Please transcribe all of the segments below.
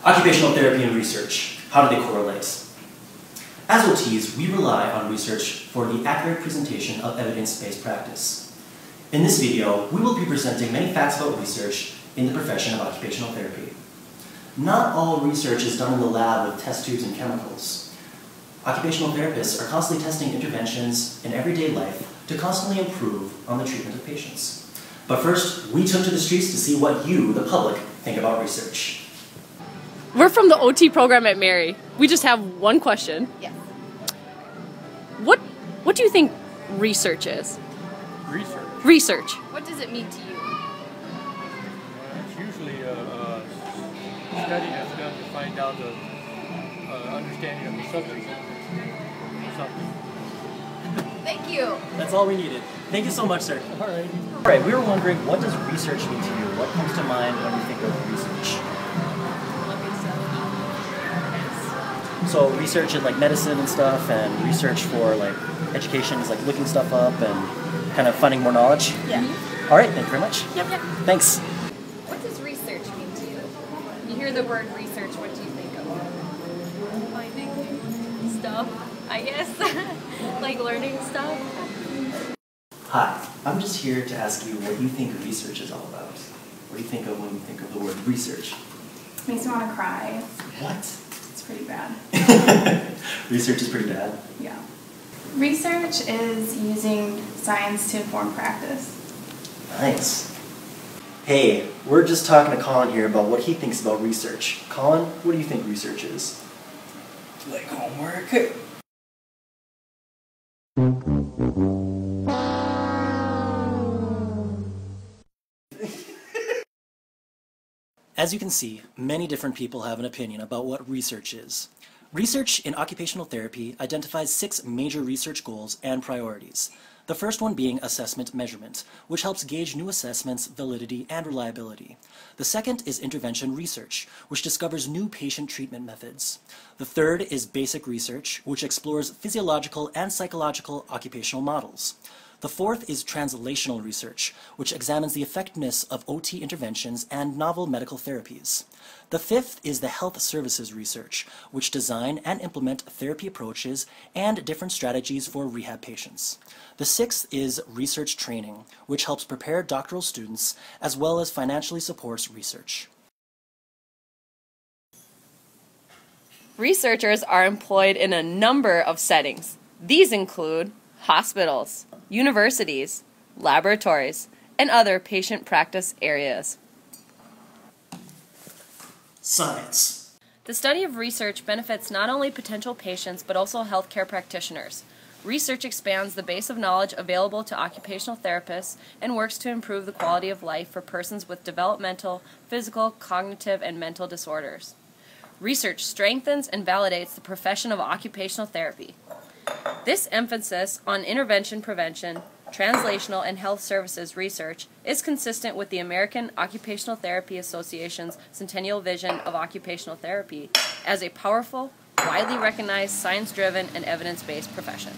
Occupational therapy and research, how do they correlate? As OTs, we rely on research for the accurate presentation of evidence-based practice. In this video, we will be presenting many facts about research in the profession of occupational therapy. Not all research is done in the lab with test tubes and chemicals. Occupational therapists are constantly testing interventions in everyday life to constantly improve on the treatment of patients. But first, we took to the streets to see what you, the public, think about research. We're from the OT program at Mary. We just have one question. Yeah. What do you think research is? Research. What does it mean to you? It's usually a study that's done to find out the understanding of the subject or something. Thank you. That's all we needed. Thank you so much, sir. All right. All right, we were wondering, what does research mean to you? What comes to mind when you think of research? So research in like medicine and stuff, and research for like education is like looking stuff up and kind of finding more knowledge? Yeah. All right, thank you very much. Yep. Thanks. What does research mean to you? You hear the word research, what do you think of? Finding stuff, I guess. Like learning stuff. Hi, I'm just here to ask you what you think research is all about. What do you think of when you think of the word research? Makes me want to cry. What? It's pretty bad. Research is pretty bad? Yeah. Research is using science to inform practice. Nice. Hey, we're just talking to Colin here about what he thinks about research. Colin, what do you think research is? Like homework? As you can see, many different people have an opinion about what research is. Research in occupational therapy identifies 6 major research goals and priorities. The first one being assessment measurement, which helps gauge new assessments' validity and reliability. The second is intervention research, which discovers new patient treatment methods. The third is basic research, which explores physiological and psychological occupational models. The fourth is translational research, which examines the effectiveness of OT interventions and novel medical therapies. The fifth is the health services research, which design and implement therapy approaches and different strategies for rehab patients. The sixth is research training, which helps prepare doctoral students as well as financially supports research. Researchers are employed in a number of settings. These include hospitals, universities, laboratories, and other patient practice areas. Science. The study of research benefits not only potential patients but also healthcare practitioners. Research expands the base of knowledge available to occupational therapists and works to improve the quality of life for persons with developmental, physical, cognitive, and mental disorders. Research strengthens and validates the profession of occupational therapy. This emphasis on intervention prevention, translational, and health services research is consistent with the American Occupational Therapy Association's centennial vision of occupational therapy as a powerful, widely recognized, science-driven, and evidence-based profession.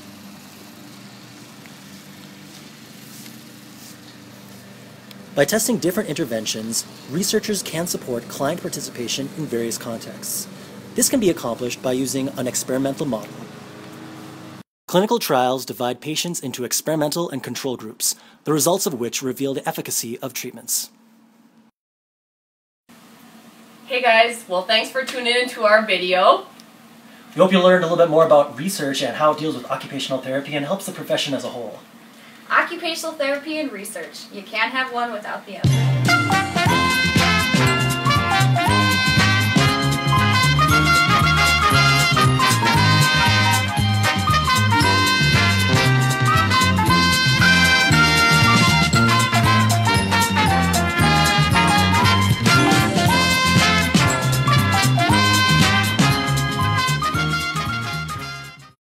By testing different interventions, researchers can support client participation in various contexts. This can be accomplished by using an experimental model. Clinical trials divide patients into experimental and control groups, the results of which reveal the efficacy of treatments. Hey guys, well thanks for tuning in to our video. We hope you learned a little bit more about research and how it deals with occupational therapy and helps the profession as a whole. Occupational therapy and research. You can't have one without the other.